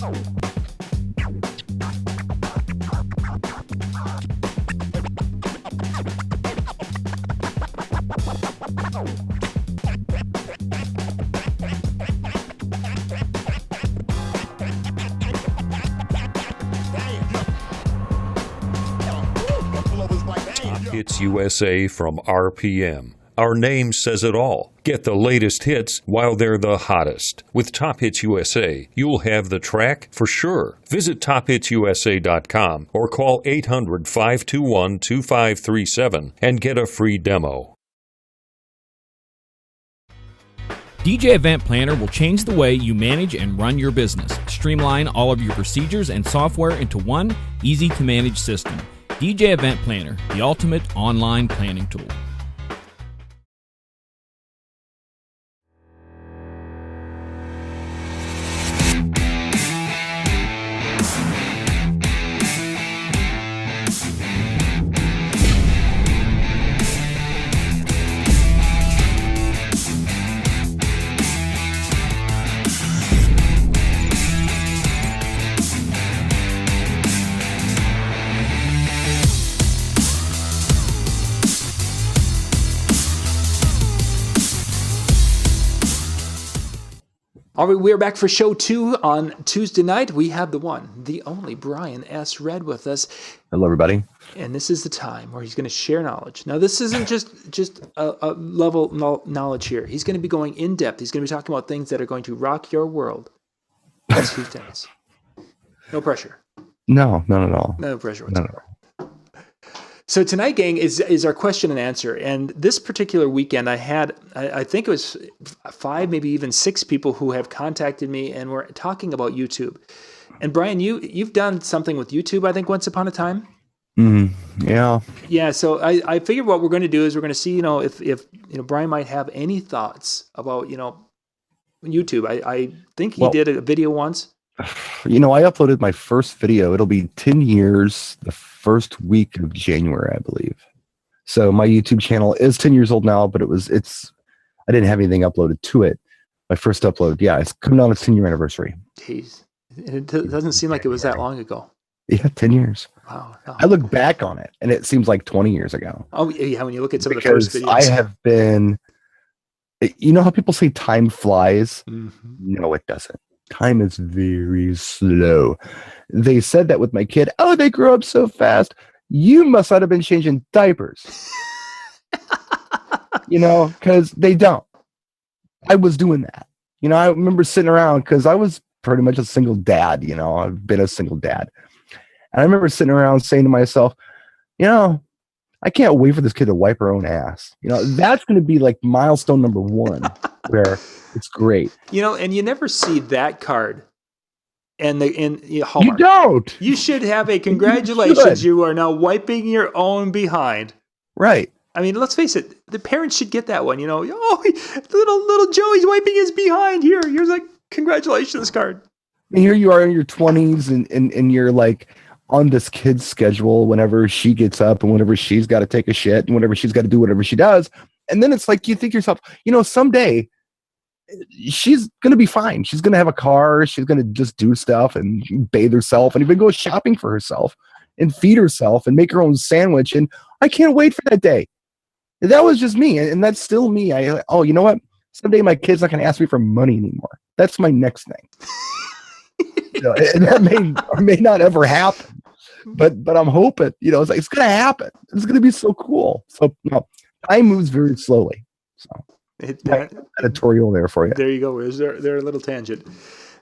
Hits USA from RPM. Our name says it all. Get the latest hits while they're the hottest. With Top Hits USA, you'll have the track for sure. Visit tophitsusa.com or call 800-521-2537 and get a free demo. DJ Event Planner will change the way you manage and run your business. Streamline all of your procedures and software into one easy-to-manage system. DJ Event Planner, the ultimate online planning tool. All right, we are back for show 2 on Tuesday night. We have the one, the only Brian S. Red with us. Hello, everybody. And this is the time where he's going to share knowledge. Now, this isn't just a level knowledge here. He's going to be going in depth. He's going to be talking about things that are going to rock your world. That's 2 things. No pressure. No, none at all. No pressure whatsoever. So tonight, gang, is our question and answer. And this particular weekend, I think it was 5, maybe even 6 people who have contacted me and were talking about YouTube. And Brian, you've done something with YouTube, I think, once upon a time. Yeah. Yeah. So I figured what we're going to do is we're going to see, if Brian might have any thoughts about, YouTube. I think he did a video once. I uploaded my first video. It'll be 10 years the first week of January, I believe. So my YouTube channel is 10 years old now, but I didn't have anything uploaded to it. My first upload, it's coming on its 10-year anniversary. Jeez. It doesn't seem like it was that long ago. Yeah, 10 years. Wow. I look back on it, and it seems like 20 years ago. Oh, yeah, when you look at some of the first videos. I have been, how people say time flies? Mm-hmm. No, it doesn't. Time is very slow. They said that with my kid. Oh, they grew up so fast. You must not have been changing diapers. Because they don't. I was doing that. I remember sitting around because I was pretty much a single dad. I've been a single dad. And I remember sitting around saying to myself, I can't wait for this kid to wipe her own ass. That's going to be like milestone number 1 where it's great. And you never see that card in Hallmark. You don't. You should have a congratulations. You are now wiping your own behind. Right. I mean, let's face it. The parents should get that one. Little Joey's wiping his behind. Here's like congratulations card. And here you are in your 20s, and you're like on this kid's schedule whenever she gets up and whenever she's got to take a shit and whenever she's got to do whatever she does. And then it's like you think to yourself, someday she's going to be fine. She's going to have a car. She's going to just do stuff and bathe herself and even go shopping for herself and feed herself and make her own sandwich. And I can't wait for that day. That was just me. And that's still me. You know what? Someday my kid's not going to ask me for money anymore. That's my next thing. And that may or may not ever happen, but I'm hoping, it's going to happen. It's going to be so cool. So time moves very slowly. So editorial there for you. There you go. They're a little tangent.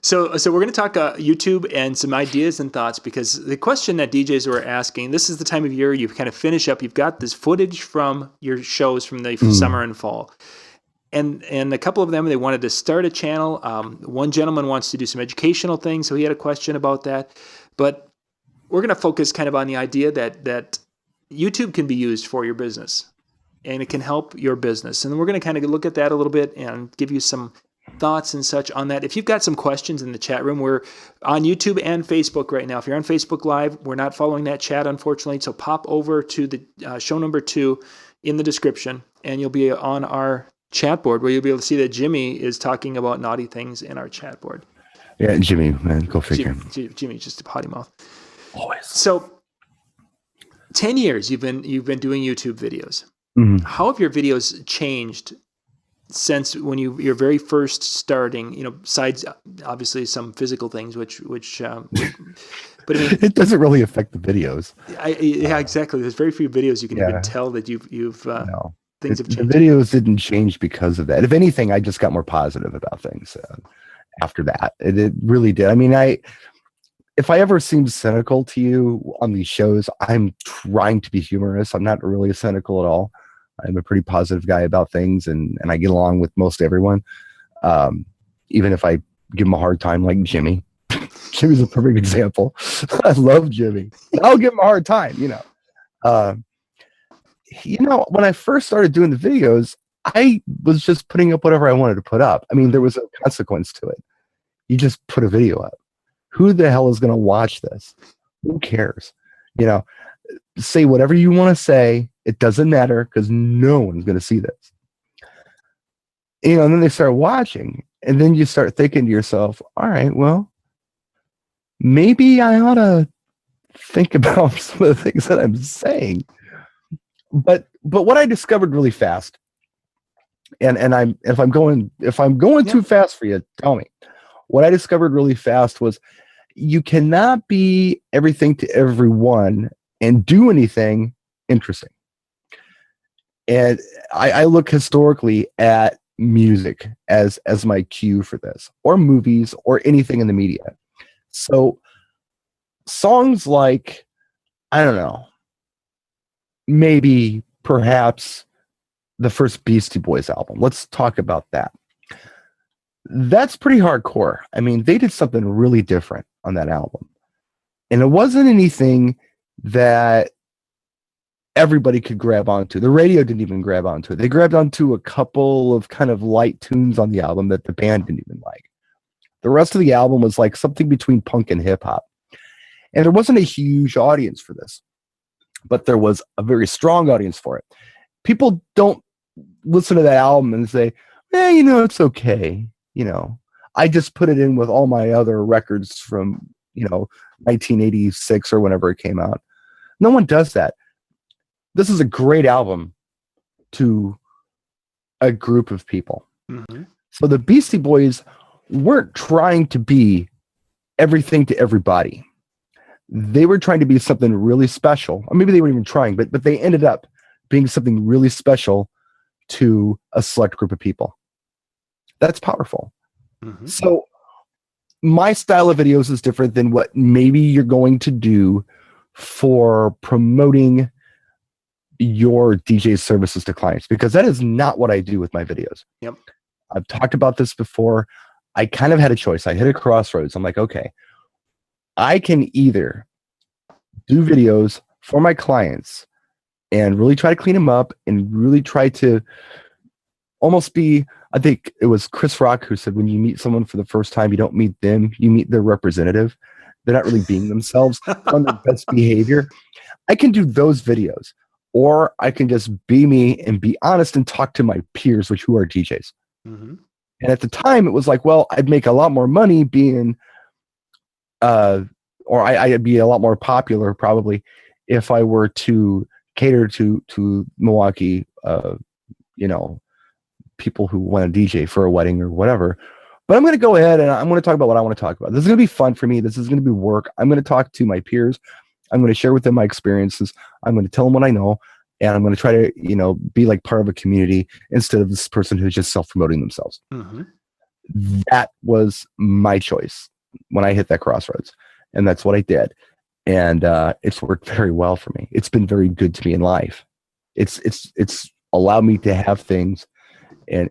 So we're going to talk YouTube and some ideas and thoughts, because the question that DJs were asking, this is the time of year you kind of finish up. You've got this footage from your shows from the summer and fall. And a couple of them, they wanted to start a channel. One gentleman wants to do some educational things, so he had a question about that. But we're going to focus kind of on the idea that YouTube can be used for your business, and it can help your business. And we're going to kind of look at that a little bit and give you some thoughts and such on that. If you've got some questions in the chat room, we're on YouTube and Facebook right now. If you're on Facebook Live, we're not following that chat, unfortunately. So pop over to the show number 2 in the description, and you'll be on our chat board where you'll be able to see that Jimmy is talking about naughty things in our chat board. Yeah, Jimmy, man, go figure. Jimmy's just a potty mouth. Always. So 10 years you've been doing YouTube videos. Mhm. How have your videos changed since when you're very first starting? Besides obviously some physical things, which but I mean, It doesn't really affect the videos. yeah, exactly. There's very few videos you can Yeah. even tell that you've No, things have the changed. videos didn't change because of that. If anything, I just got more positive about things after that. It really did. I mean, if I ever seemed cynical to you on these shows, I'm trying to be humorous. I'm not really cynical at all. I'm a pretty positive guy about things, and I get along with most everyone. Even if I give him a hard time, like Jimmy. Jimmy's a perfect example. I love Jimmy. I'll give him a hard time, when I first started doing the videos, I was just putting up whatever I wanted to put up. I mean, there was no consequence to it. You just put a video up. Who the hell is going to watch this? Who cares? Say whatever you want to say. It doesn't matter because no one's going to see this. And then they start watching, and then you start thinking to yourself, all right, well, maybe I ought to think about some of the things that I'm saying. But what I discovered really fast, and if I'm going too fast for you, tell me. What I discovered really fast was you cannot be everything to everyone and do anything interesting. And I look historically at music as my cue for this, or movies, or anything in the media. So songs like, I don't know, maybe perhaps the first Beastie Boys album. Let's talk about that. That's pretty hardcore. I mean, they did something really different on that album. And it wasn't anything that everybody could grab onto. The radio didn't even grab onto it. They grabbed onto a couple of kind of light tunes on the album that the band didn't even like. The rest of the album was like something between punk and hip hop. And there wasn't a huge audience for this, but there was a very strong audience for it. People don't listen to that album and say, it's okay. I just put it in with all my other records from, 1986 or whenever it came out. No one does that. This is a great album to a group of people. Mm-hmm. So the Beastie Boys weren't trying to be everything to everybody. They were trying to be something really special. Or maybe they weren't even trying, but they ended up being something really special to a select group of people. That's powerful. Mm-hmm. So my style of videos is different than what maybe you're going to do for promoting your DJ services to clients, because that is not what I do with my videos. Yep. I've talked about this before. I kind of had a choice. I hit a crossroads. I'm like, okay, I can either do videos for my clients and really try to clean them up and really try to almost be, I think it was Chris Rock who said, when you meet someone for the first time, you don't meet them, you meet their representative. They're not really being themselves on their best behavior. I can do those videos, or I can just be me and be honest and talk to my peers, who are DJs. Mm-hmm. And at the time it was like, well, I'd make a lot more money being, or I'd be a lot more popular probably if I were to cater to Milwaukee, people who want to DJ for a wedding or whatever. But I'm going to go ahead and I'm going to talk about what I want to talk about. This is going to be fun for me. This is going to be work. I'm going to talk to my peers. I'm going to share with them my experiences. I'm going to tell them what I know. And I'm going to try to, be like part of a community instead of this person who's just self-promoting themselves. Mm-hmm. That was my choice when I hit that crossroads. And that's what I did. And it's worked very well for me. It's been very good to me in life. It's allowed me to have things and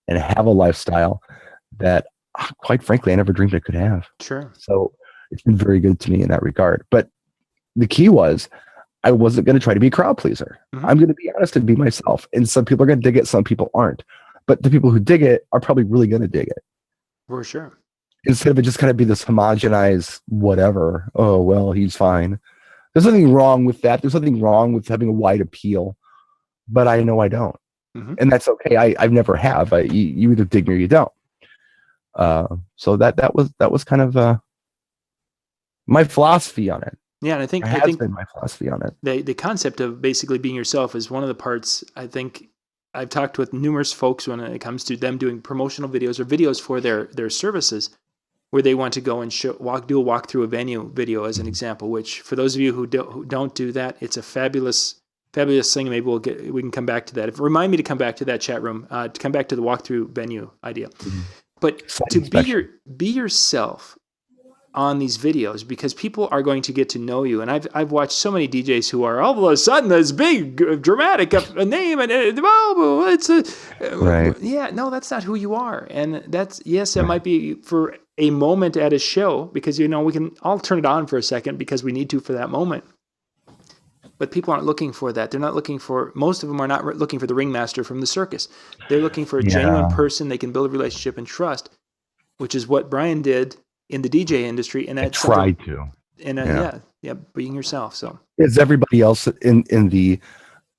have a lifestyle that, quite frankly, I never dreamed I could have. Sure. So it's been very good to me in that regard. But the key was, I wasn't going to try to be a crowd pleaser. Mm-hmm. I'm going to be honest and be myself. And some people are going to dig it, some people aren't. But the people who dig it are probably really going to dig it. For sure. Instead of it just kind of be this homogenized whatever. Oh, well, he's fine. There's nothing wrong with that. There's nothing wrong with having a wide appeal. But I know I don't. Mm-hmm. And that's okay. I've never have. You either dig me or you don't. So that was kind of my philosophy on it. Yeah, and I It think has been my philosophy on it. the concept of basically being yourself is one of the parts. I think I've talked with numerous folks when it comes to them doing promotional videos or videos for their services, where they want to go and do a walk through a venue video as an example. Which for those of you who don't do that, it's a fabulous thing. Maybe we can come back to that. Remind me to come back to that chat room, to come back to the walkthrough venue idea. But to be yourself on these videos, because people are going to get to know you. And I've watched so many DJs who are all of a sudden this big dramatic a name and it's Right. yeah, no, that's not who you are. And that's, yes, it might be for a moment at a show, because we can all turn it on for a second because we need to for that moment. But people aren't looking for that. They're not looking for, most of them are not looking for the ringmaster from the circus. They're looking for a genuine person they can build a relationship and trust, which is what Brian did in the DJ industry. And that's Try to. And being yourself. So is everybody else in the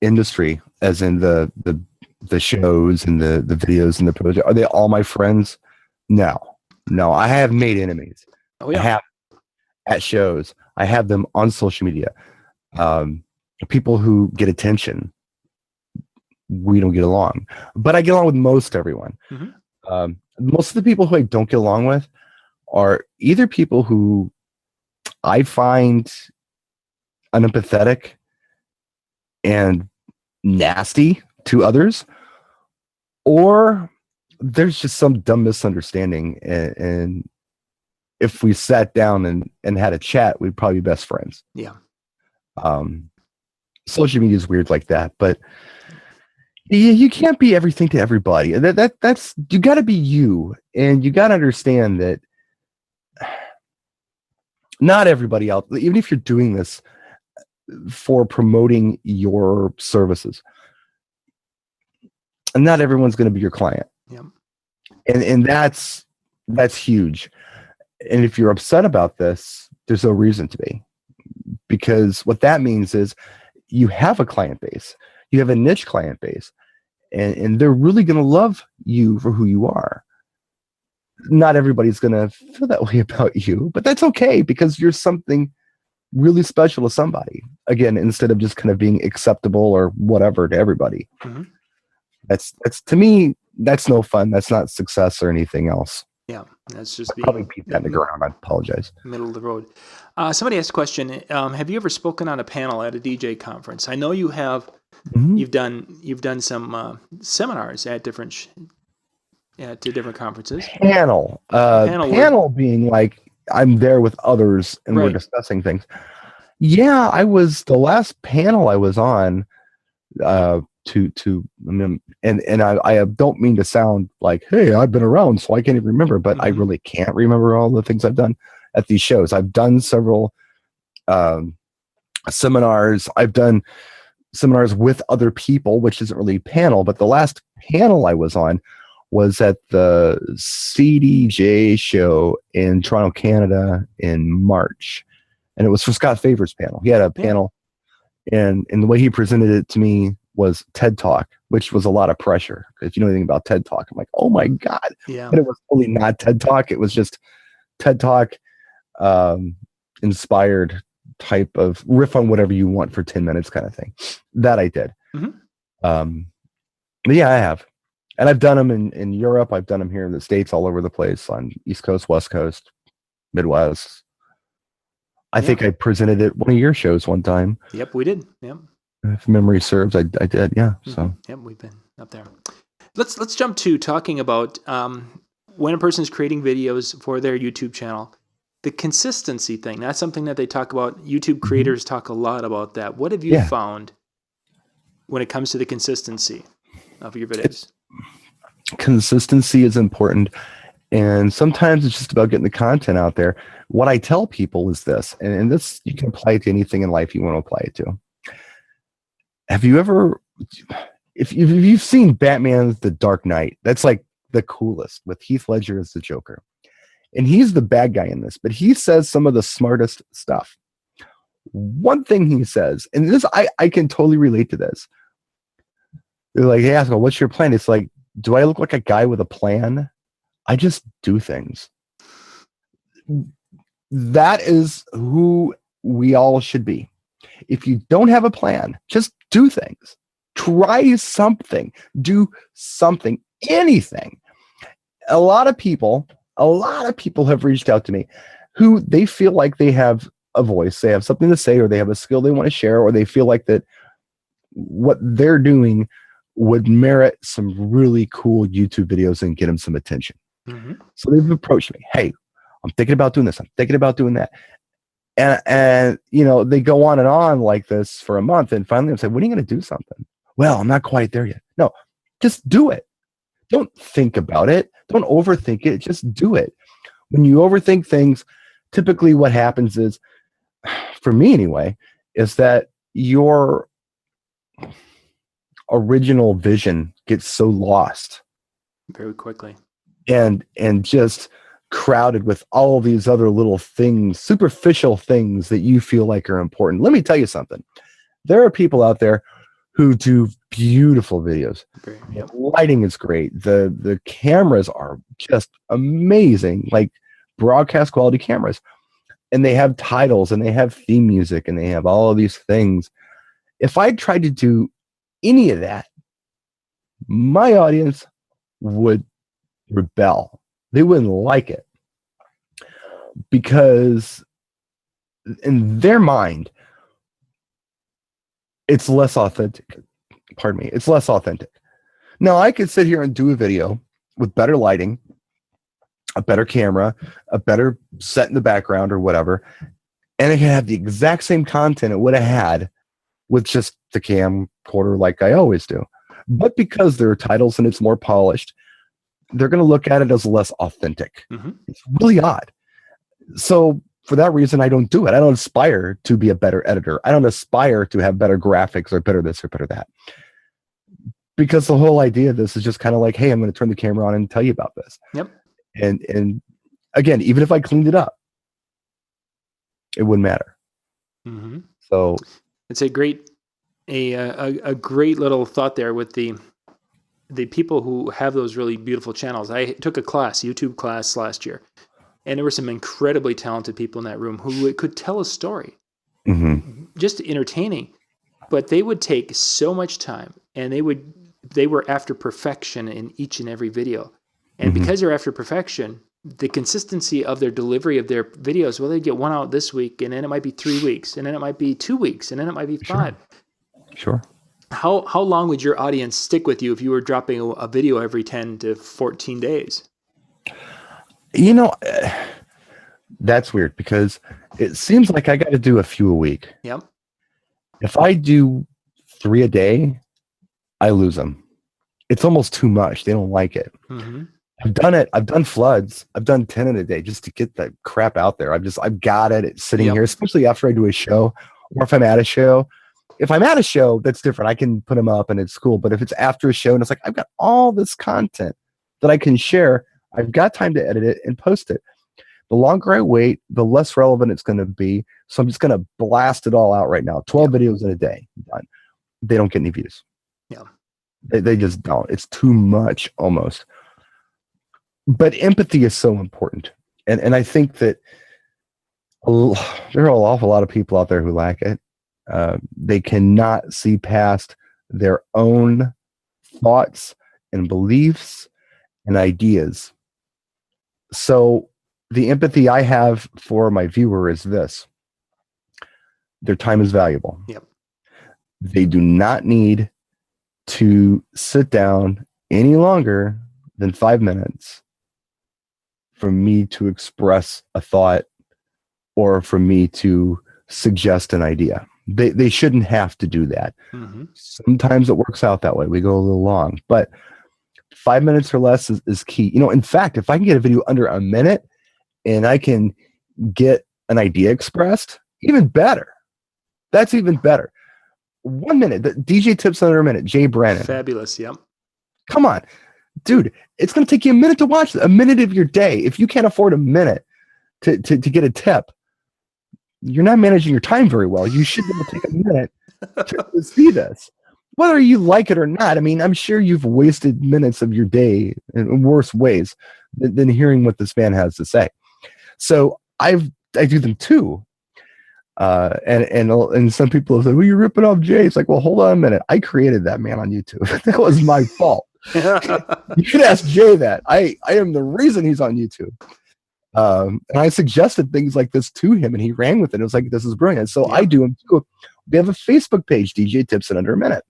industry, as in the shows and the videos and the project, are they all my friends? No, I have made enemies. Oh yeah. I have at shows. I have them on social media. People who get attention, we don't get along, but I get along with most everyone. Mm-hmm. Most of the people who I don't get along with are either people who I find unempathetic and nasty to others, or there's just some dumb misunderstanding. And if we sat down and had a chat, we'd probably be best friends. Yeah. Social media is weird like that, but you can't be everything to everybody. That's you got to be you, and you got to understand that not everybody else, even if you're doing this for promoting your services, and not everyone's going to be your client. Yeah. And that's huge. And if you're upset about this, there's no reason to be, because what that means is you have a client base, you have a niche client base, and they're really going to love you for who you are. Not everybody's going to feel that way about you, but that's okay, because you're something really special to somebody. Again, instead of just kind of being acceptable or whatever to everybody. Mm-hmm. That's to me, that's no fun. That's not success or anything else. Yeah, that's just being probably beat that in the ground. I apologize. Middle of the road. Somebody asked a question. Have you ever spoken on a panel at a DJ conference? I know you have. Mm-hmm. You've done some seminars at different conferences. Panel being like I'm there with others and we're discussing things. Yeah, I was the last panel I was on. I don't mean to sound like, hey, I've been around, so I can't even remember, but I really can't remember all the things I've done at these shows. I've done several seminars. I've done seminars with other people, which isn't really panel, but the last panel I was on was at the CDJ show in Toronto, Canada in March. And it was for Scott Favor's panel. He had a panel, and the way he presented it to me was TED Talk, which was a lot of pressure. If you know anything about TED Talk, I'm like, oh my God. Yeah. But it was totally not TED Talk. It was just TED Talk inspired type of riff on whatever you want for 10 minutes kind of thing. That I did. Mm-hmm. But yeah, I have. And I've done them in Europe. I've done them here in the States, all over the place, on East Coast, West Coast, Midwest. I think I presented at one of your shows one time. Yep, we did. Yep. If memory serves, I did. Yeah. Mm-hmm. So. Yep, we've been up there. Let's jump to talking about when a person is creating videos for their YouTube channel, the consistency thing. That's something that they talk about. YouTube creators talk a lot about that. What have you found when it comes to the consistency of your videos? Consistency is important. And sometimes it's just about getting the content out there. What I tell people is this, and this you can apply it to anything in life you want to apply it to. Have you ever, if you've seen Batman The Dark Knight, that's like the coolest, with Heath Ledger as the Joker. And he's the bad guy in this, but he says some of the smartest stuff. One thing he says, and this I can totally relate to this. They're like, hey, Haskell, what's your plan? It's like, do I look like a guy with a plan? I just do things. That is who we all should be. If you don't have a plan, just do things. Try something. Do something. Anything. A lot of people have reached out to me who they feel like they have a voice, they have something to say, or they have a skill they want to share, or they feel like that what they're doing would merit some really cool YouTube videos and get them some attention. Mm-hmm. So they've approached me. Hey, I'm thinking about doing this. I'm thinking about doing that. And you know, they go on and on like this for a month. And finally I'm saying, when are you going to do something? Well, I'm not quite there yet. No, just do it. Don't think about it. Don't overthink it. Just do it. When you overthink things, typically what happens is, for me anyway, is that your original vision gets so lost very quickly and just crowded with all these other little things, superficial things that you feel like are important. Let me tell you something. There are people out there who do beautiful videos. Yep. The lighting is great. The cameras are just amazing, like broadcast quality cameras. And they have titles and they have theme music and they have all of these things. If I tried to do any of that, my audience would rebel. They wouldn't like it because in their mind, it's less authentic. Pardon me. It's less authentic. Now, I could sit here and do a video with better lighting, a better camera, a better set in the background or whatever, and it can have the exact same content it would have had with just the camcorder like I always do. But because there are titles and it's more polished, they're going to look at it as less authentic. Mm-hmm. It's really odd. So for that reason, I don't do it. I don't aspire to be a better editor. I don't aspire to have better graphics or better this or better that. Because the whole idea of this is just kind of like, hey, I'm going to turn the camera on and tell you about this. Yep. And again, even if I cleaned it up, it wouldn't matter. Mm-hmm. So it's a great little thought there with the people who have those really beautiful channels. I took a YouTube class last year, and there were some incredibly talented people in that room who could tell a story, mm-hmm. just entertaining, but they would take so much time, and they were after perfection in each and every video. And mm-hmm. because they're after perfection, the consistency of their delivery of their videos, well, they get one out this week, and then it might be 3 weeks, and then it might be 2 weeks, and then it might be 5. Sure. How long would your audience stick with you if you were dropping a video every 10 to 14 days? You know, that's weird because it seems like I got to do a few a week. Yep. If I do 3 a day, I lose them. It's almost too much. They don't like it. Mm-hmm. I've done it. I've done floods. I've done 10 in a day just to get that crap out there. I've got it. It's sitting here, especially after I do a show or if I'm at a show. If I'm at a show, that's different. I can put them up and it's cool. But if it's after a show and it's like, I've got all this content that I can share, I've got time to edit it and post it. The longer I wait, the less relevant it's going to be. So I'm just going to blast it all out right now. 12 videos in a day. Done. They don't get any views. Yeah. They just don't. It's too much almost. But empathy is so important. And I think that there are an awful lot of people out there who lack it. They cannot see past their own thoughts and beliefs and ideas. So the empathy I have for my viewer is this. Their time is valuable. Yep. They do not need to sit down any longer than 5 minutes for me to express a thought or for me to suggest an idea. They shouldn't have to do that. Mm-hmm. Sometimes it works out that way. We go a little long, but 5 minutes or less is key. You know, in fact, if I can get a video under a minute and I can get an idea expressed, even better. That's even better. 1 minute. The DJ tips under a minute. Jay Brennan. Fabulous. Yep. Come on, dude. It's going to take you a minute to watch a minute of your day. If you can't afford a minute to get a tip, you're not managing your time very well. You should be able to take a minute to see this. whether you like it or not. I mean, I'm sure you've wasted minutes of your day in worse ways than hearing what this man has to say. So I do them too. And some people have said, well, you're ripping off Jay. It's like, well, hold on a minute. I created that man on YouTube. That was my fault. You can ask Jay that. I am the reason he's on YouTube. And I suggested things like this to him, and he ran with it. It was like, this is brilliant. So I do them too. We have a Facebook page, DJ Tips in Under a Minute.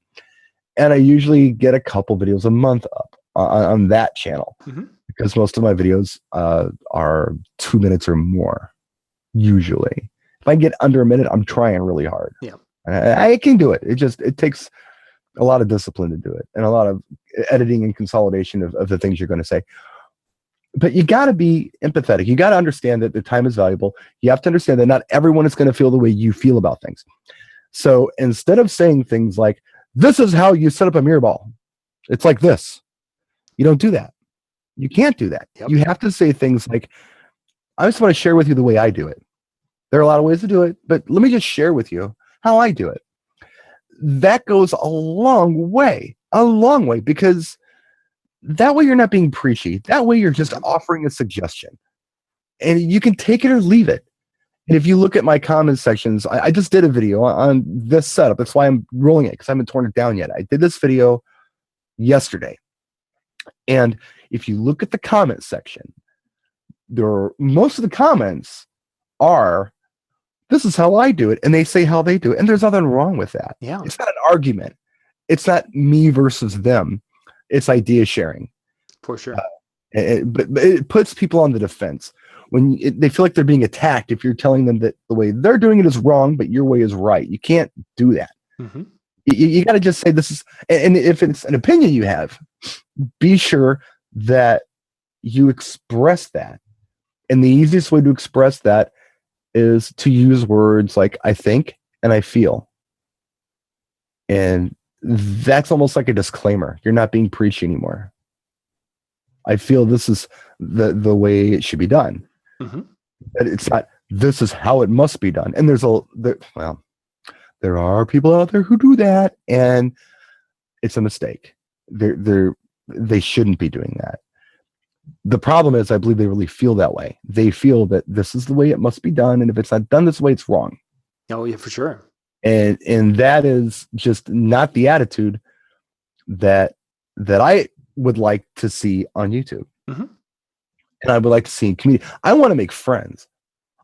And I usually get a couple videos a month up on that channel, because most of my videos are 2 minutes or more, usually. If I get under a minute, I'm trying really hard. Yeah, I can do it. It takes a lot of discipline to do it, and a lot of editing and consolidation of the things you're going to say. But you got to be empathetic. You got to understand that the time is valuable. You have to understand that not everyone is going to feel the way you feel about things. So instead of saying things like, this is how you set up a mirror ball, it's like this. You don't do that. You can't do that. Yep. You have to say things like, I just want to share with you the way I do it. There are a lot of ways to do it, but let me just share with you how I do it. That goes a long way, because that way you're not being preachy. That way you're just offering a suggestion, and you can take it or leave it. And if you look at my comment sections, I just did a video on this setup. That's why I'm rolling it, because I haven't torn it down yet. I did this video yesterday. And if you look at the comment section, most of the comments are, this is how I do it. And they say how they do it. And there's nothing wrong with that. Yeah. It's not an argument. It's not me versus them. It's idea sharing. For sure. But it puts people on the defense when they feel like they're being attacked if you're telling them that the way they're doing it is wrong, but your way is right. You can't do that. You got to just say this is, and if it's an opinion you have, be sure that you express that. And the easiest way to express that is to use words like I think and I feel. And that's almost like a disclaimer. You're not being preachy anymore. I feel this is the way it should be done. But it's not, this is how it must be done. And there are people out there who do that, and it's a mistake. They shouldn't be doing that. The problem is, I believe they really feel that way. They feel that this is the way it must be done, and if it's not done this way, it's wrong. Oh yeah, for sure. And that is just not the attitude that I would like to see on YouTube. And I would like to see in community. I want to make friends.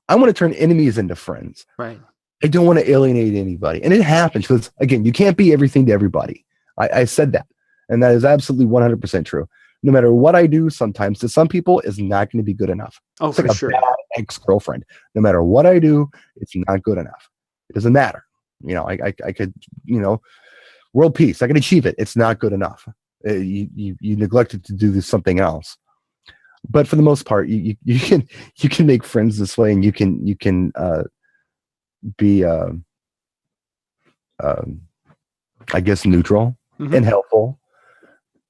I want to turn enemies into friends. Right. I don't want to alienate anybody. And it happens because, again, you can't be everything to everybody. I said that. And that is absolutely 100% true. No matter what I do, sometimes to some people is not going to be good enough. Oh, it's for sure. A bad ex-girlfriend. No matter what I do, it's not good enough. It doesn't matter. I could, world peace. I can achieve it. It's not good enough. You neglected to do something else. But for the most part, you can make friends this way, and you can be I guess neutral and helpful,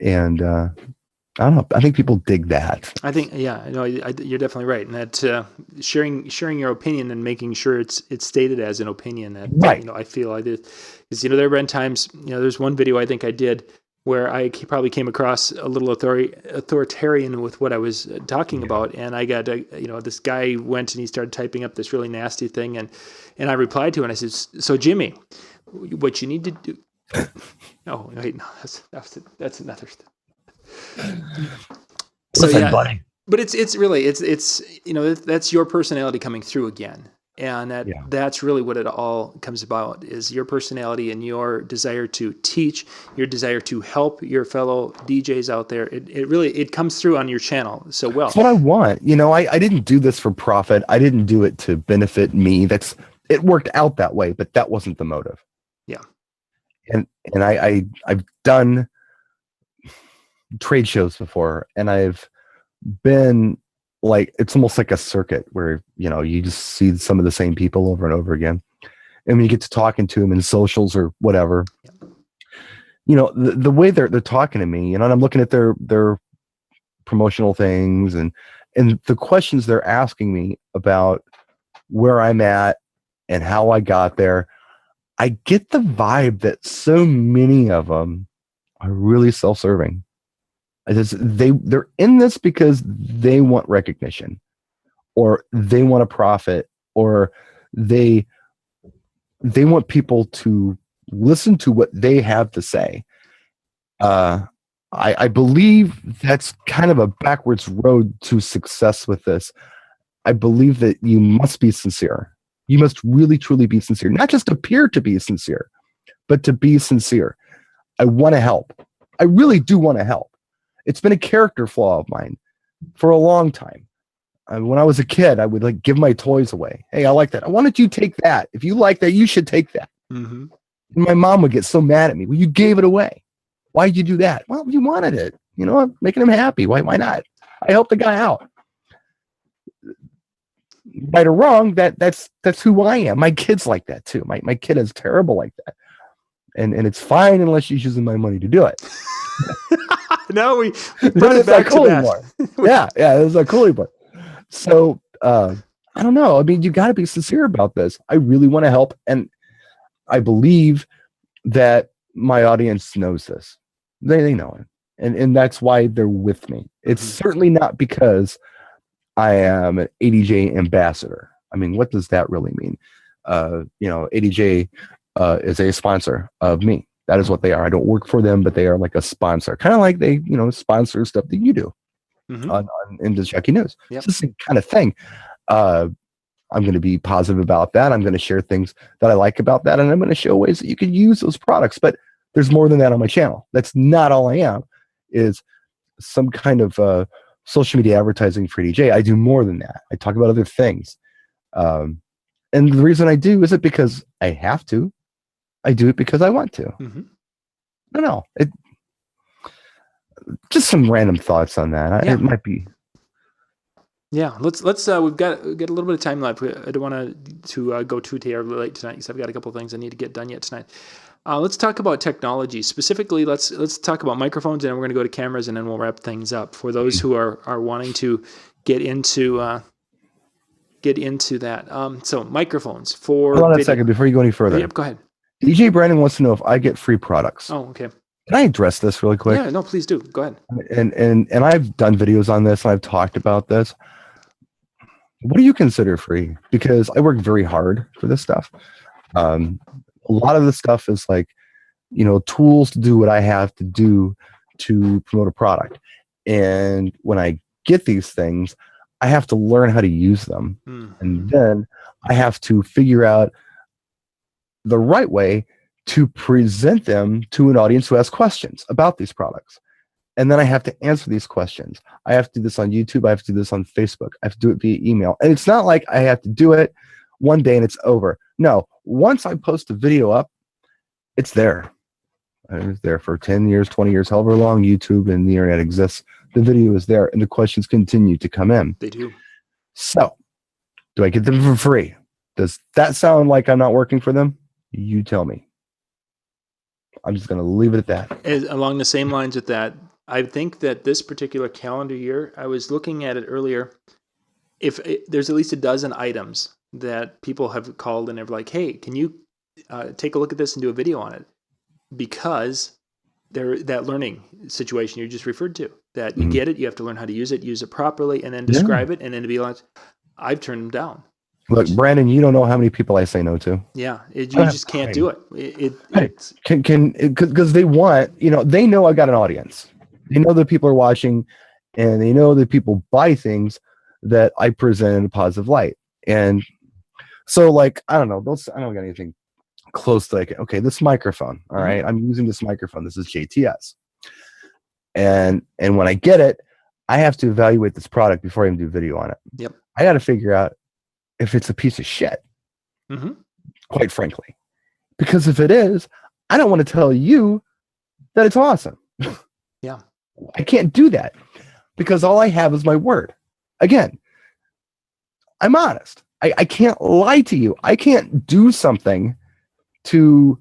and I don't know. I think people dig that. I think, yeah, you're definitely right, and that sharing your opinion and making sure it's stated as an opinion that right. I feel I did, because there have been times, there's one video I think I did where I probably came across a little authoritarian with what I was talking about, and I got this guy went and he started typing up this really nasty thing, and I replied to it and I said, so Jimmy, what you need to do. Oh wait, no, that's another. Listen, buddy. But it's really that's your personality coming through again, and that's really what it all comes about, is your personality and your desire to teach, your desire to help your fellow DJs out there. It really comes through on your channel so well. That's what I want. I didn't do this for profit. I didn't do it to benefit me. It worked out that way, but that wasn't the motive. Yeah. And I've done trade shows before, and I've been like, it's almost like a circuit where you just see some of the same people over and over again, and when you get to talking to them in socials or whatever, the way they're talking to me, and I'm looking at their promotional things and the questions they're asking me about where I'm at and how I got there, I get the vibe that so many of them are really self-serving. They're in this because they want recognition, or they want a profit, or they want people to listen to what they have to say. I believe that's kind of a backwards road to success with this. I believe that you must be sincere. You must really, truly be sincere, not just appear to be sincere, but to be sincere. I want to help. I really do want to help. It's been a character flaw of mine for a long time. When I was a kid, I would like give my toys away. Hey, I like that. Why don't you take that? If you like that, you should take that. Mm-hmm. And my mom would get so mad at me. Well, you gave it away. Why'd you do that? Well, you wanted it. You know, I'm making him happy. Why not? I helped the guy out. Right or wrong, that's who I am. My kid's like that too. My kid is terrible like that. And it's fine unless she's using my money to do it. Now we brought it back to that. Yeah, it's a coolie boy. So I don't know. I mean, you got to be sincere about this. I really want to help, and I believe that my audience knows this. They know it, and that's why they're with me. It's certainly not because I am an ADJ ambassador. I mean, what does that really mean? ADJ is a sponsor of me. That is what they are. I don't work for them, but they are like a sponsor, kind of like they, sponsor stuff that you do on in the Jackie News. Yep. It's the same kind of thing. I'm going to be positive about that. I'm going to share things that I like about that, and I'm going to show ways that you can use those products. But there's more than that on my channel. That's not all I am. Is some kind of social media advertising for ADJ. I do more than that. I talk about other things. And the reason I do isn't because I have to. I do it because I want to. Mm-hmm. I don't know. Just some random thoughts on that. It might be. Yeah, let's. We've got a little bit of time left. I don't want to go too terribly late tonight because I've got a couple of things I need to get done yet tonight. Let's talk about technology specifically. Let's talk about microphones, and then we're going to go to cameras, and then we'll wrap things up. For those who are wanting to get into that, so microphones for. Hold on a second before you go any further. Yep, go ahead. DJ Brandon wants to know if I get free products. Oh, okay. Can I address this really quick? Yeah, no, please do. Go ahead. And I've done videos on this, and I've talked about this. What do you consider free? Because I work very hard for this stuff. A lot of the stuff is like, tools to do what I have to do to promote a product. And when I get these things, I have to learn how to use them. Mm-hmm. And then I have to figure out the right way to present them to an audience who has questions about these products. And then I have to answer these questions. I have to do this on YouTube. I have to do this on Facebook. I have to do it via email. And it's not like I have to do it one day and it's over. No, once I post a video up, it's there. It's there for 10 years, 20 years, however long YouTube and the internet exists. The video is there and the questions continue to come in. They do. So, do I get them for free? Does that sound like I'm not working for them? You tell me. I'm just going to leave it at that. Along the same lines with that, I think that this particular calendar year, I was looking at it earlier, there's at least a dozen items that people have called and they're like, hey, can you take a look at this and do a video on it? Because that learning situation you just referred to, that you get it, you have to learn how to use it properly, and then describe it, and then to be honest, I've turned them down. Look, Brandon, you don't know how many people I say no to. Yeah, you just can't do it. Because they want, they know I got an audience. They know that people are watching, and they know that people buy things that I present in a positive light. And so, like, I don't know, I don't got anything close to like, okay, this microphone, all right, I'm using this microphone. This is JTS. And when I get it, I have to evaluate this product before I even do video on it. Yep. I got to figure out if it's a piece of shit, quite frankly. Because if it is, I don't want to tell you that it's awesome. Yeah. I can't do that because all I have is my word. Again, I'm honest. I can't lie to you. I can't do something to,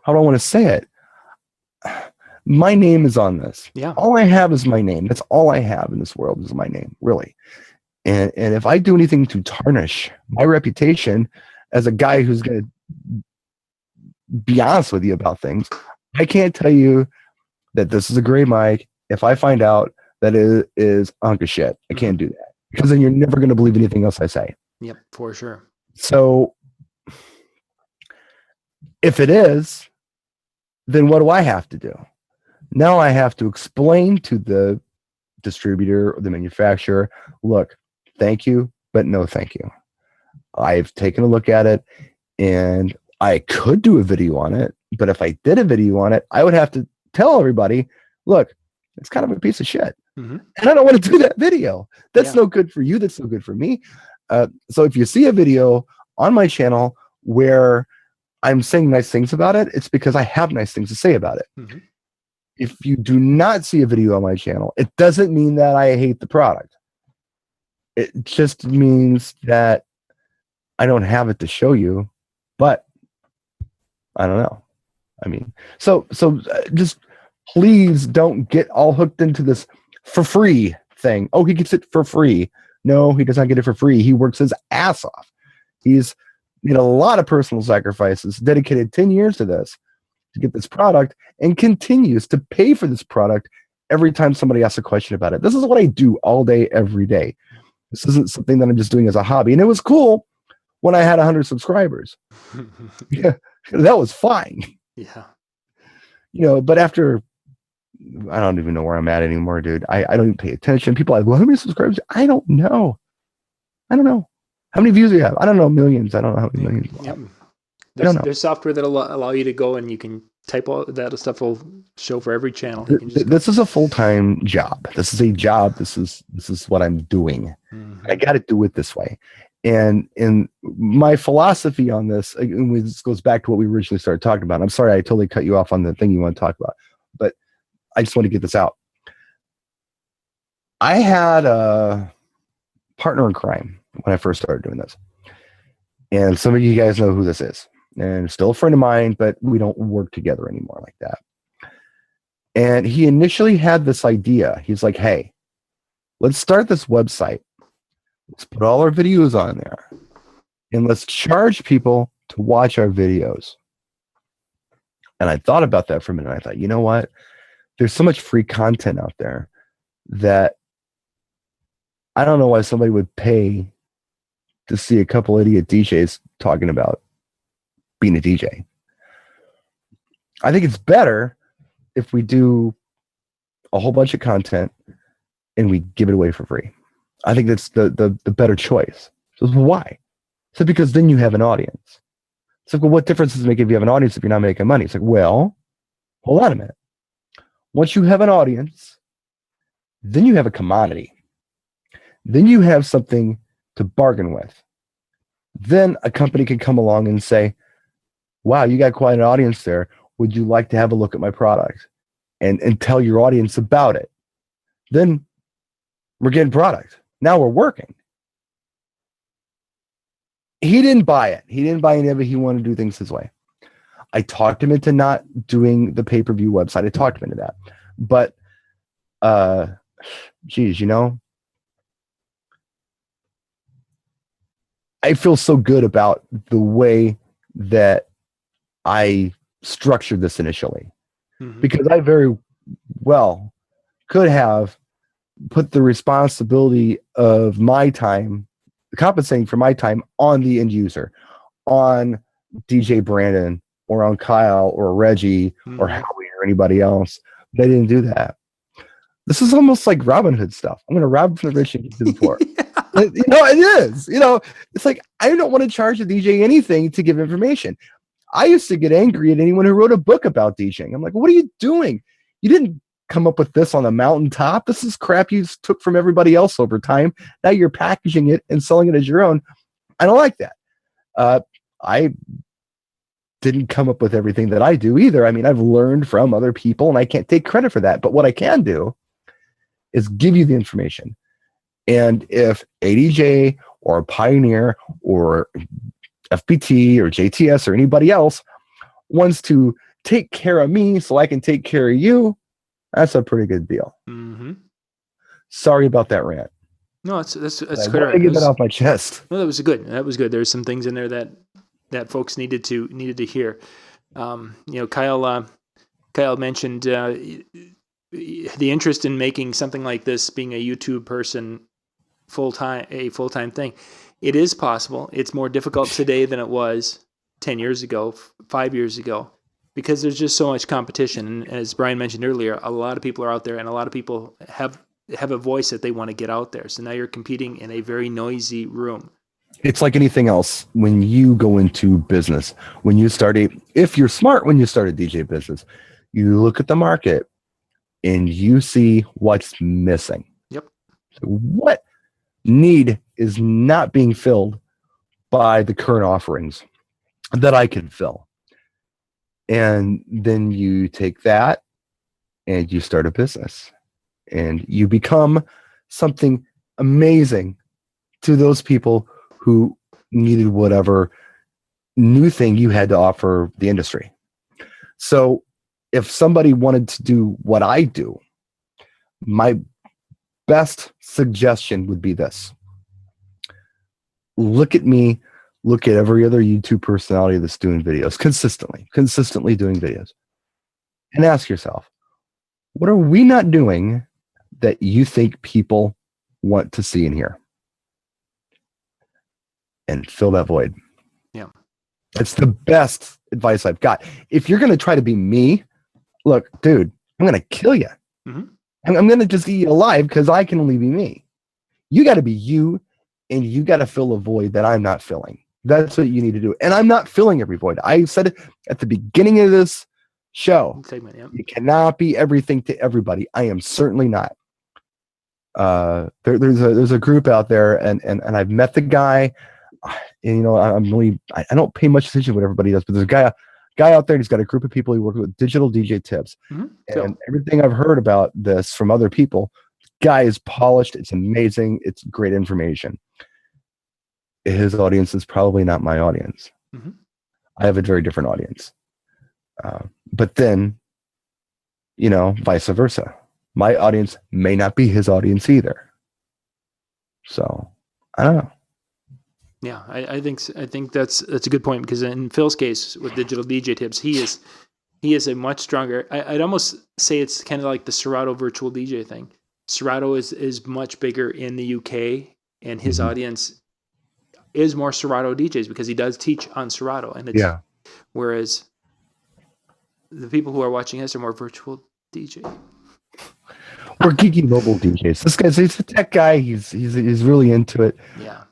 how do I want to say it? My name is on this. Yeah. All I have is my name. That's all I have in this world is my name, really. And if I do anything to tarnish my reputation as a guy who's going to be honest with you about things, I can't tell you that this is a great mic if I find out that it is a hunk of shit. I can't do that, because then you're never going to believe anything else I say. Yep, for sure. So if it is, then what do I have to do? Now I have to explain to the distributor or the manufacturer, look, thank you, but no thank you. I've taken a look at it, and I could do a video on it, but if I did a video on it, I would have to tell everybody, look, it's kind of a piece of shit. And I don't want to do that video. That's no good for you. That's no good for me. So if you see a video on my channel where I'm saying nice things about it, it's because I have nice things to say about it. If you do not see a video on my channel, it doesn't mean that I hate the product. It just means that I don't have it to show you, but I don't know. I mean, so just please don't get all hooked into this for free thing. Oh, he gets it for free. No, he does not get it for free. He works his ass off. He's made a lot of personal sacrifices, dedicated 10 years to this, to get this product, and continues to pay for this product every time somebody asks a question about it. This is what I do all day, every day. This isn't something that I'm just doing as a hobby. And it was cool when I had 100 subscribers. Yeah, that was fine. Yeah. But after, I don't even know where I'm at anymore, dude. I don't even pay attention. People are like, well, how many subscribers? I don't know. How many views do you have? I don't know. Millions. I don't know how many millions. Yep. I don't know. There's software that'll allow you to go and you can type all that stuff will show for every channel. This is a full-time job. This is a job. This is what I'm doing. I got to do it this way. And my philosophy on this, and this goes back to what we originally started talking about. I'm sorry, I totally cut you off on the thing you want to talk about, but I just want to get this out. I had a partner in crime when I first started doing this. And some of you guys know who this is. And still a friend of mine, but we don't work together anymore like that. And he initially had this idea. He's like, hey, let's start this website. Let's put all our videos on there. And let's charge people to watch our videos. And I thought about that for a minute. I thought, you know what? There's so much free content out there that I don't know why somebody would pay to see a couple idiot DJs talking about being a DJ. I think it's better if we do a whole bunch of content and we give it away for free. I think that's the better choice. So why? So because then you have an audience. So well, what difference does it make if you have an audience if you're not making money? It's like, well, hold on a minute. Once you have an audience, then you have a commodity. Then you have something to bargain with. Then a company can come along and say, wow, you got quite an audience there. Would you like to have a look at my product? And tell your audience about it. Then we're getting product. Now we're working. He didn't buy it. He didn't buy any of it. He wanted to do things his way. I talked him into not doing the pay-per-view website. I talked him into that. But, geez, I feel so good about the way that I structured this initially. Because I very well could have put the responsibility of my time, compensating for my time, on the end user, on DJ Brandon or on Kyle or Reggie or Howie or anybody else. They didn't do that. This is almost like Robin Hood stuff. I'm going to rob from the rich and give to the poor. It is. It's like I don't want to charge a DJ anything to give information. I used to get angry at anyone who wrote a book about DJing. I'm like, what are you doing? You didn't come up with this on a mountaintop. This is crap you took from everybody else over time. Now you're packaging it and selling it as your own. I don't like that. I didn't come up with everything that I do either. I mean, I've learned from other people and I can't take credit for that. But what I can do is give you the information. And if ADJ or Pioneer or FPT or JTS or anybody else wants to take care of me so I can take care of you, that's a pretty good deal. Sorry about that rant. No, that's I wanted to get that off my chest. No, that was good. There's some things in there that that folks needed to hear. Kyle mentioned the interest in making something like this, being a YouTube person, a full-time thing. It is possible. It's more difficult today than it was 10 years ago, 5 years ago, because there's just so much competition. And as Brian mentioned earlier, a lot of people are out there, and a lot of people have a voice that they want to get out there. So now you're competing in a very noisy room. It's like anything else. When you go into business, if you're smart, when you start a DJ business, you look at the market and you see what's missing. Yep. So what need is not being filled by the current offerings that I can fill? And then you take that and you start a business and you become something amazing to those people who needed whatever new thing you had to offer the industry. So if somebody wanted to do what I do, my best suggestion would be this. Look at me, look at every other YouTube personality that's doing videos consistently doing videos, and ask yourself, what are we not doing that you think people want to see and hear? And fill that void. Yeah. That's the best advice I've got. If you're going to try to be me, look, dude, I'm going to kill you. Mm-hmm. I'm going to just eat you alive because I can only be me. You got to be you, and you got to fill a void that I'm not filling. That's what you need to do. And I'm not filling every void. I said it at the beginning of this show. Segment, yeah. You cannot be everything to everybody. I am certainly not. There's a group out there, and I've met the guy. And, I don't pay much attention to what everybody does, but there's a guy out there, and he's got a group of people he works with, digital DJ tips. Mm-hmm. And everything I've heard about this from other people, guy is polished. It's amazing. It's great information. His audience is probably not my audience. Mm-hmm. I have a very different audience. But then, vice versa. My audience may not be his audience either. So I don't know. Yeah, I think that's a good point, because in Phil's case with digital DJ tips, he is a much stronger. I'd almost say it's kind of like the Serato virtual DJ thing. Serato is much bigger in the UK, and his audience is more Serato DJs because he does teach on Serato, and it's whereas the people who are watching us are more virtual DJ. We're geeky mobile DJs. He's a tech guy. He's really into it. Yeah.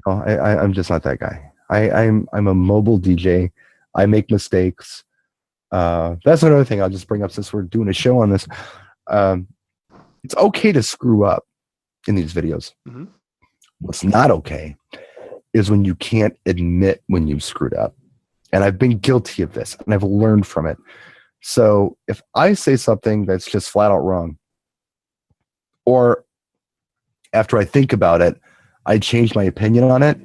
I'm just not that guy. I'm a mobile DJ. I make mistakes. That's another thing I'll just bring up since we're doing a show on this. It's okay to screw up in these videos. Mm-hmm. What's not okay is when you can't admit when you've screwed up. And I've been guilty of this, and I've learned from it. So if I say something that's just flat out wrong, or after I think about it, I change my opinion on it,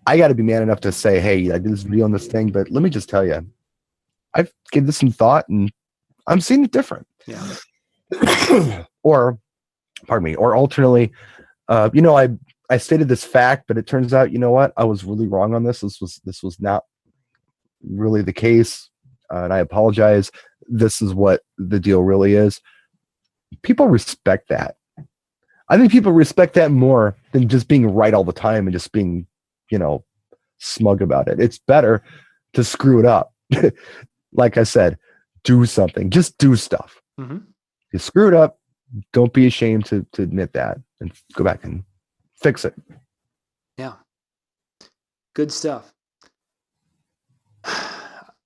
I got to be man enough to say, hey, I did this video on this thing, but let me just tell you, I've given this some thought and I'm seeing it different. Yeah. Or alternately, I stated this fact, but it turns out, you know what? I was really wrong on this. This was not really the case. And I apologize. This is what the deal really is. People respect that. I think people respect that more than just being right all the time and just being, smug about it. It's better to screw it up. Like I said, do something. Just do stuff. Mm-hmm. You screw it up. Don't be ashamed to admit that and go back and fix it. Yeah. Good stuff.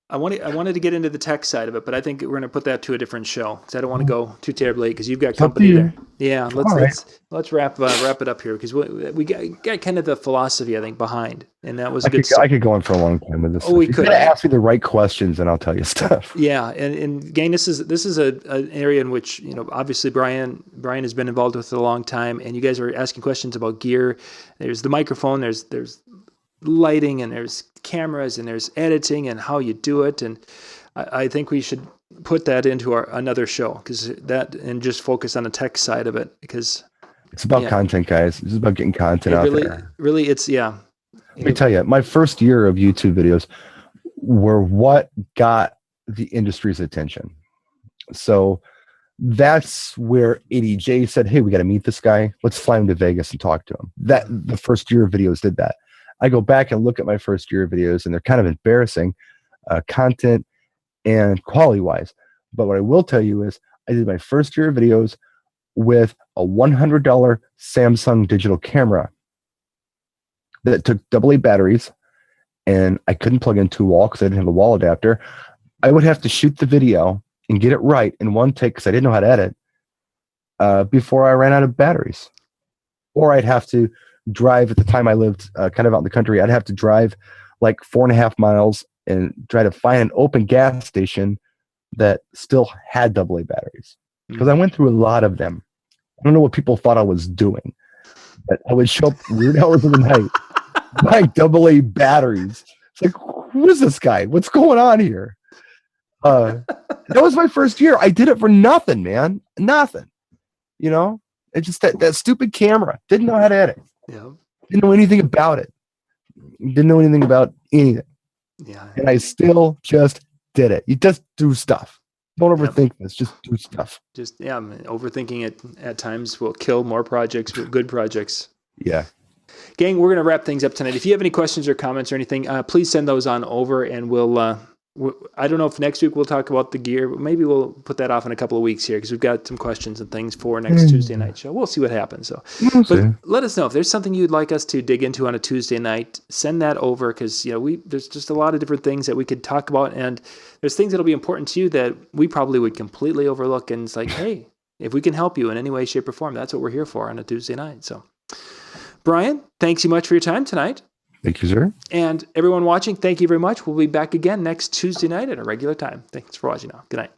I wanted to get into the tech side of it, but I think we're going to put that to a different show because I don't want to go too terribly late because you've got company there. Yeah, let's wrap it up here because we got kind of the philosophy I think behind, and that was a good. I could go on for a long time with this. Oh, we could. Ask me the right questions, and I'll tell you stuff. Yeah, and gang, this is an area in which obviously Brian has been involved with it a long time, and you guys are asking questions about gear. There's the microphone. There's lighting, and there's cameras, and there's editing and how you do it, and I think we should put that into another show because and just focus on the tech side of it because it's about content, guys. It's about getting content out there. Really, it's Let me tell you, my first year of YouTube videos were what got the industry's attention. So that's where ADJ said, hey, we got to meet this guy. Let's fly him to Vegas and talk to him. That the first year of videos did that. I go back and look at my first year of videos, and they're kind of embarrassing, content and quality wise. But what I will tell you is I did my first year of videos with a $100 Samsung digital camera that took AA batteries, and I couldn't plug into a wall because I didn't have a wall adapter. I would have to shoot the video and get it right in one take because I didn't know how to edit before I ran out of batteries. Or I'd have to drive, at the time I lived kind of out in the country, I'd have to drive like 4.5 miles and try to find an open gas station that still had AA batteries. Because I went through a lot of them. I don't know what people thought I was doing, but I would show up weird hours of the night buying AA batteries. It's like, who is this guy? What's going on here? That was my first year. I did it for nothing, man. Nothing. You know? It's just that stupid camera. Didn't know how to edit. Yeah. Didn't know anything about it. Didn't know anything about anything. Yeah. And I still just did it. You just do stuff. Don't overthink this. Just do stuff. Just, overthinking it at times will kill more projects, good projects. Yeah. Gang, we're going to wrap things up tonight. If you have any questions or comments or anything, please send those on over, and we'll I don't know if next week we'll talk about the gear, but maybe we'll put that off in a couple of weeks here because we've got some questions and things for next Tuesday night show. We'll see what happens. So, but let us know if there's something you'd like us to dig into on a Tuesday night. Send that over because there's just a lot of different things that we could talk about, and there's things that'll be important to you that we probably would completely overlook. And it's like, hey, if we can help you in any way, shape, or form, that's what we're here for on a Tuesday night. So, Brian, thanks so much for your time tonight. Thank you, sir. And everyone watching, thank you very much. We'll be back again next Tuesday night at a regular time. Thanks for watching now. Good night.